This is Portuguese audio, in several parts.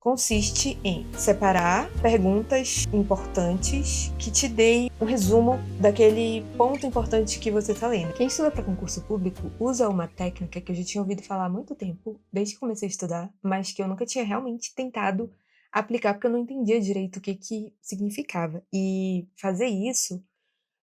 consiste em separar perguntas importantes que te deem um resumo daquele ponto importante que você está lendo. Quem estuda para concurso público usa uma técnica que eu já tinha ouvido falar há muito tempo, desde que comecei a estudar, mas que eu nunca tinha realmente tentado aplicar porque eu não entendia direito o que significava. E fazer isso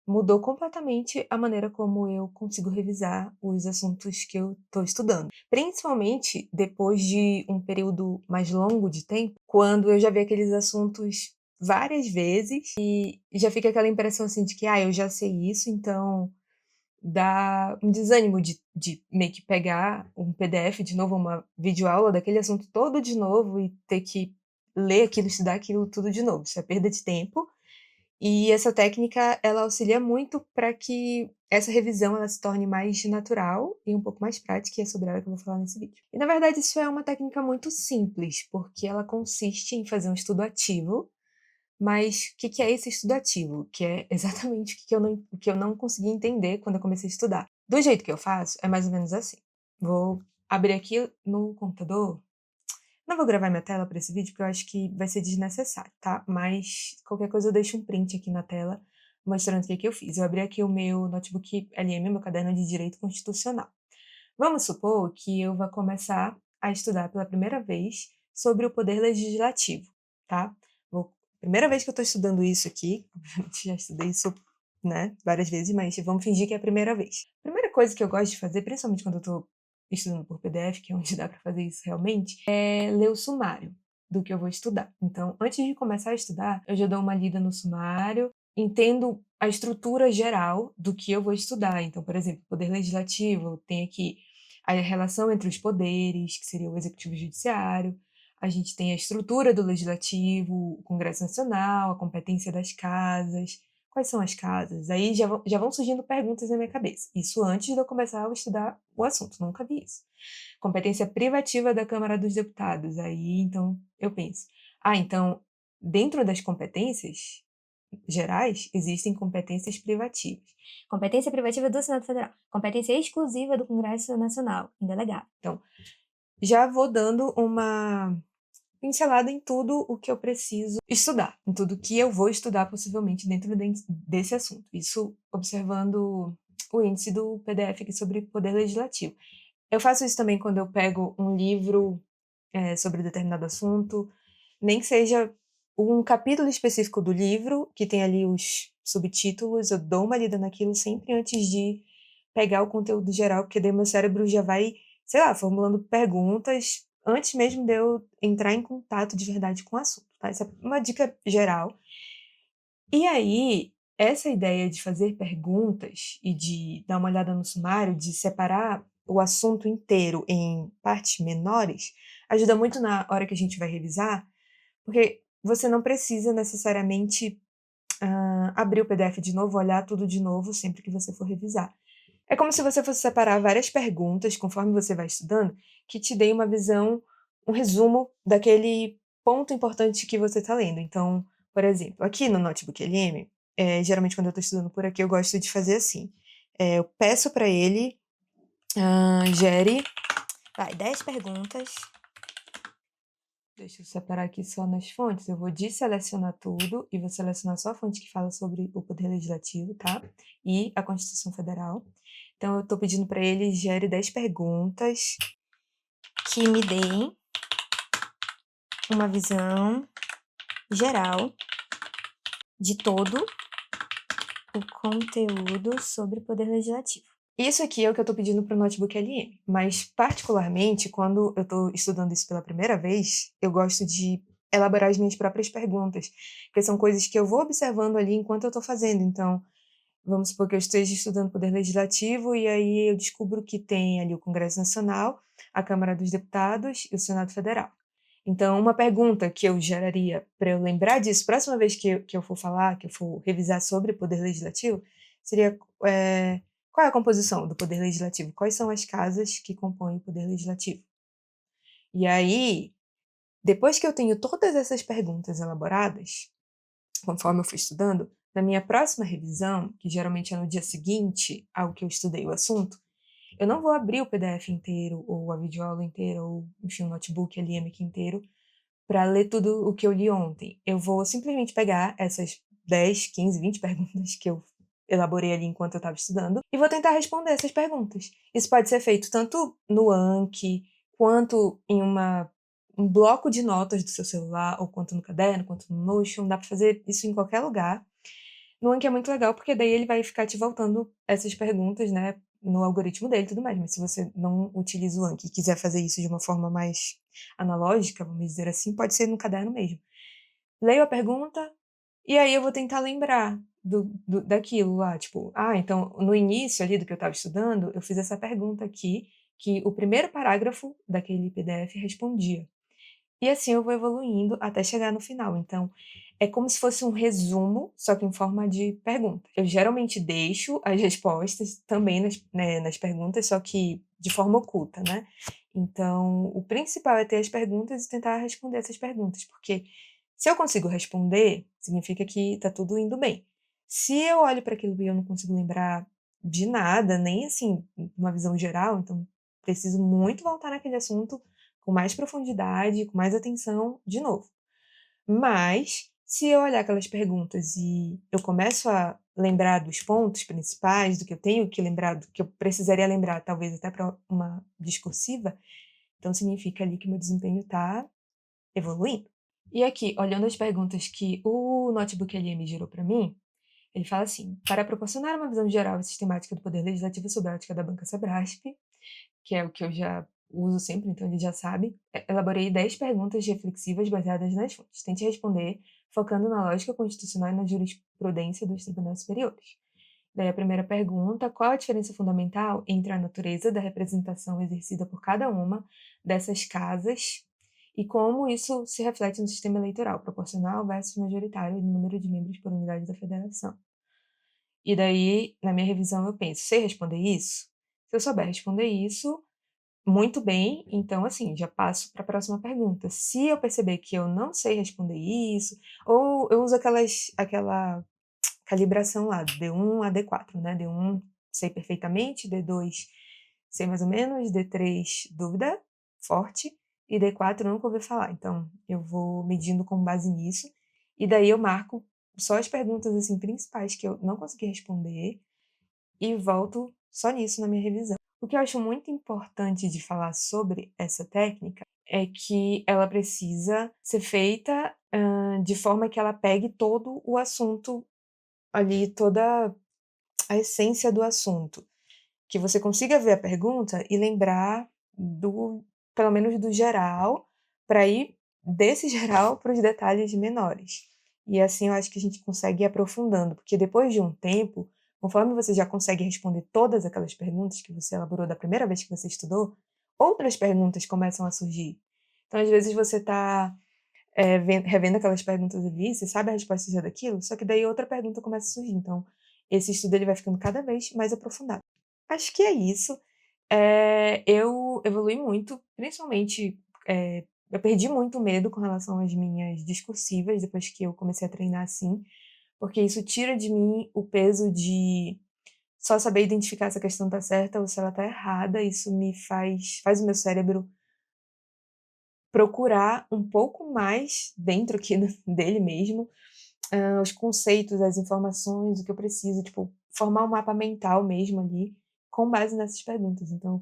mudou completamente a maneira como eu consigo revisar os assuntos que eu estou estudando. Principalmente depois de um período mais longo de tempo, quando eu já vi aqueles assuntos várias vezes e já fica aquela impressão assim de que, eu já sei isso, então dá um desânimo de meio que pegar um PDF de novo, uma videoaula daquele assunto todo de novo e ter que ler aquilo, estudar aquilo tudo de novo. Isso é perda de tempo e essa técnica, ela auxilia muito para que essa revisão ela se torne mais natural e um pouco mais prática, e é sobre ela que eu vou falar nesse vídeo. E na verdade isso é uma técnica muito simples, porque ela consiste em fazer um estudo ativo, mas o que é esse estudo ativo? Que é exatamente o que eu não consegui entender quando eu comecei a estudar. Do jeito que eu faço, é mais ou menos assim. Vou abrir aqui no computador. Não vou gravar minha tela para esse vídeo, porque eu acho que vai ser desnecessário, tá? Mas qualquer coisa eu deixo um print aqui na tela, mostrando o que eu fiz. Eu abri aqui o meu notebook LM, meu caderno de Direito Constitucional. Vamos supor que eu vá começar a estudar pela primeira vez sobre o Poder Legislativo, tá? Primeira vez que eu estou estudando isso aqui, já estudei isso, né, várias vezes, mas vamos fingir que é a primeira vez. A primeira coisa que eu gosto de fazer, principalmente quando eu estou estudando por PDF, que é onde dá para fazer isso realmente, é ler o sumário do que eu vou estudar. Então, antes de começar a estudar, eu já dou uma lida no sumário, entendo a estrutura geral do que eu vou estudar. Então, por exemplo, Poder Legislativo, tem aqui a relação entre os poderes, que seria o Executivo e o Judiciário, a gente tem a estrutura do Legislativo, o Congresso Nacional, a competência das casas. Quais são as casas? Aí já vão surgindo perguntas na minha cabeça. Isso antes de eu começar a estudar o assunto, nunca vi isso. Competência privativa da Câmara dos Deputados. Aí, então, eu penso, então, dentro das competências gerais, existem competências privativas. Competência privativa do Senado Federal. Competência exclusiva do Congresso Nacional, indelegado. Então, já vou dando uma pincelada em tudo o que eu preciso estudar, em tudo que eu vou estudar possivelmente dentro desse assunto. Isso observando o índice do PDF aqui sobre Poder Legislativo. Eu faço isso também quando eu pego um livro sobre determinado assunto, nem que seja um capítulo específico do livro, que tem ali os subtítulos, eu dou uma lida naquilo sempre antes de pegar o conteúdo geral, porque daí meu cérebro já vai, sei lá, formulando perguntas antes mesmo de eu entrar em contato de verdade com o assunto, tá? Essa é uma dica geral. E aí, essa ideia de fazer perguntas e de dar uma olhada no sumário, de separar o assunto inteiro em partes menores, ajuda muito na hora que a gente vai revisar, porque você não precisa necessariamente abrir o PDF de novo, olhar tudo de novo sempre que você for revisar. É como se você fosse separar várias perguntas, conforme você vai estudando, que te deem uma visão, um resumo daquele ponto importante que você está lendo. Então, por exemplo, aqui no Notebook LM, geralmente quando eu estou estudando por aqui, eu gosto de fazer assim. Eu peço para ele gere 10 perguntas. Deixa eu separar aqui só nas fontes. Eu vou desselecionar tudo e vou selecionar só a fonte que fala sobre o Poder Legislativo, tá? E a Constituição Federal. Então, eu estou pedindo para ele gere 10 perguntas que me deem uma visão geral de todo o conteúdo sobre o Poder Legislativo. Isso aqui é o que eu estou pedindo para o Notebook LM, mas particularmente quando eu estou estudando isso pela primeira vez, eu gosto de elaborar as minhas próprias perguntas, porque são coisas que eu vou observando ali enquanto eu estou fazendo. Então, vamos supor que eu esteja estudando Poder Legislativo e aí eu descubro que tem ali o Congresso Nacional, a Câmara dos Deputados e o Senado Federal. Então, uma pergunta que eu geraria para eu lembrar disso, próxima vez que eu for falar, que eu for revisar sobre Poder Legislativo, seria qual é a composição do Poder Legislativo? Quais são as casas que compõem o Poder Legislativo? E aí, depois que eu tenho todas essas perguntas elaboradas, conforme eu fui estudando, na minha próxima revisão, que geralmente é no dia seguinte ao que eu estudei o assunto, eu não vou abrir o PDF inteiro, ou a videoaula inteira, ou, enfim, o notebook LM aqui inteiro, para ler tudo o que eu li ontem. Eu vou simplesmente pegar essas 10, 15, 20 perguntas que eu elaborei ali enquanto eu estava estudando e vou tentar responder essas perguntas. Isso pode ser feito tanto no Anki, quanto em um bloco de notas do seu celular, ou quanto no caderno, quanto no Notion. Dá para fazer isso em qualquer lugar. No Anki é muito legal, porque daí ele vai ficar te voltando essas perguntas, né, no algoritmo dele e tudo mais. Mas se você não utiliza o Anki e quiser fazer isso de uma forma mais analógica, vamos dizer assim, pode ser no caderno mesmo. Leio a pergunta e aí eu vou tentar lembrar daquilo lá, tipo, então no início ali do que eu estava estudando, eu fiz essa pergunta aqui, que o primeiro parágrafo daquele PDF respondia. E assim eu vou evoluindo até chegar no final. Então, é como se fosse um resumo, só que em forma de pergunta. Eu geralmente deixo as respostas também nas perguntas, só que de forma oculta, né? Então, o principal é ter as perguntas e tentar responder essas perguntas, porque se eu consigo responder, significa que tá tudo indo bem. Se eu olho para aquilo e eu não consigo lembrar de nada, nem assim, uma visão geral, então preciso muito voltar naquele assunto com mais profundidade, com mais atenção, de novo. Mas, se eu olhar aquelas perguntas e eu começo a lembrar dos pontos principais, do que eu tenho que lembrar, do que eu precisaria lembrar, talvez até para uma discursiva, então significa ali que meu desempenho está evoluindo. E aqui, olhando as perguntas que o Notebook LM gerou para mim, ele fala assim: para proporcionar uma visão geral e sistemática do poder legislativo sob a ótica da Banca Sebrasp, que é o que eu já uso sempre, então ele já sabe, elaborei 10 perguntas reflexivas baseadas nas fontes. Tente responder focando na lógica constitucional e na jurisprudência dos tribunais superiores. Daí a primeira pergunta: qual a diferença fundamental entre a natureza da representação exercida por cada uma dessas casas e como isso se reflete no sistema eleitoral, proporcional versus majoritário e no número de membros por unidade da federação? E daí, na minha revisão, eu penso: sei responder isso? Se eu souber responder isso, muito bem, então, assim, já passo para a próxima pergunta. Se eu perceber que eu não sei responder isso, ou eu uso aquela calibração lá, D1 a D4, né? D1 sei perfeitamente, D2 sei mais ou menos, D3 dúvida forte, e D4 nunca ouvi falar. Então, eu vou medindo com base nisso, e daí eu marco só as perguntas assim principais que eu não consegui responder e volto só nisso na minha revisão. O que eu acho muito importante de falar sobre essa técnica é que ela precisa ser feita de forma que ela pegue todo o assunto ali, toda a essência do assunto. Que você consiga ver a pergunta e lembrar pelo menos do geral, para ir desse geral para os detalhes menores. E assim eu acho que a gente consegue ir aprofundando, porque depois de um tempo, conforme você já consegue responder todas aquelas perguntas que você elaborou da primeira vez que você estudou, outras perguntas começam a surgir. Então, às vezes, você está revendo aquelas perguntas ali, você sabe a resposta já daquilo, só que daí outra pergunta começa a surgir. Então, esse estudo ele vai ficando cada vez mais aprofundado. Acho que é isso. Eu evolui muito, principalmente, eu perdi muito medo com relação às minhas discursivas depois que eu comecei a treinar assim, porque isso tira de mim o peso de só saber identificar se a questão tá certa ou se ela tá errada. Isso me faz o meu cérebro procurar um pouco mais dentro aqui dele mesmo, os conceitos, as informações, o que eu preciso, tipo, formar um mapa mental mesmo ali, com base nessas perguntas. Então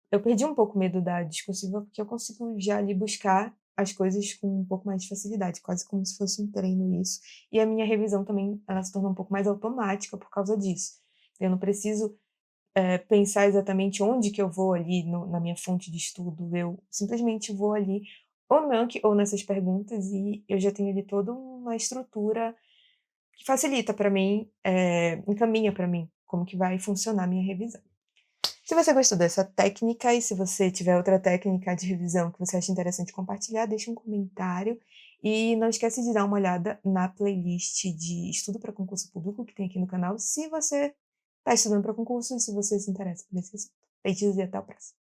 eu perdi um pouco o medo da discursiva, porque eu consigo já ali buscar as coisas com um pouco mais de facilidade, quase como se fosse um treino isso. E a minha revisão também, ela se tornou um pouco mais automática por causa disso. Eu não preciso pensar exatamente onde que eu vou ali na minha fonte de estudo, eu simplesmente vou ali ou no Anki ou nessas perguntas e eu já tenho ali toda uma estrutura que facilita para mim, encaminha para mim como que vai funcionar a minha revisão. Se você gostou dessa técnica e se você tiver outra técnica de revisão que você acha interessante compartilhar, deixa um comentário e não esquece de dar uma olhada na playlist de estudo para concurso público que tem aqui no canal, se você está estudando para concurso e se você se interessa por esse assunto. Beijos e até o próximo.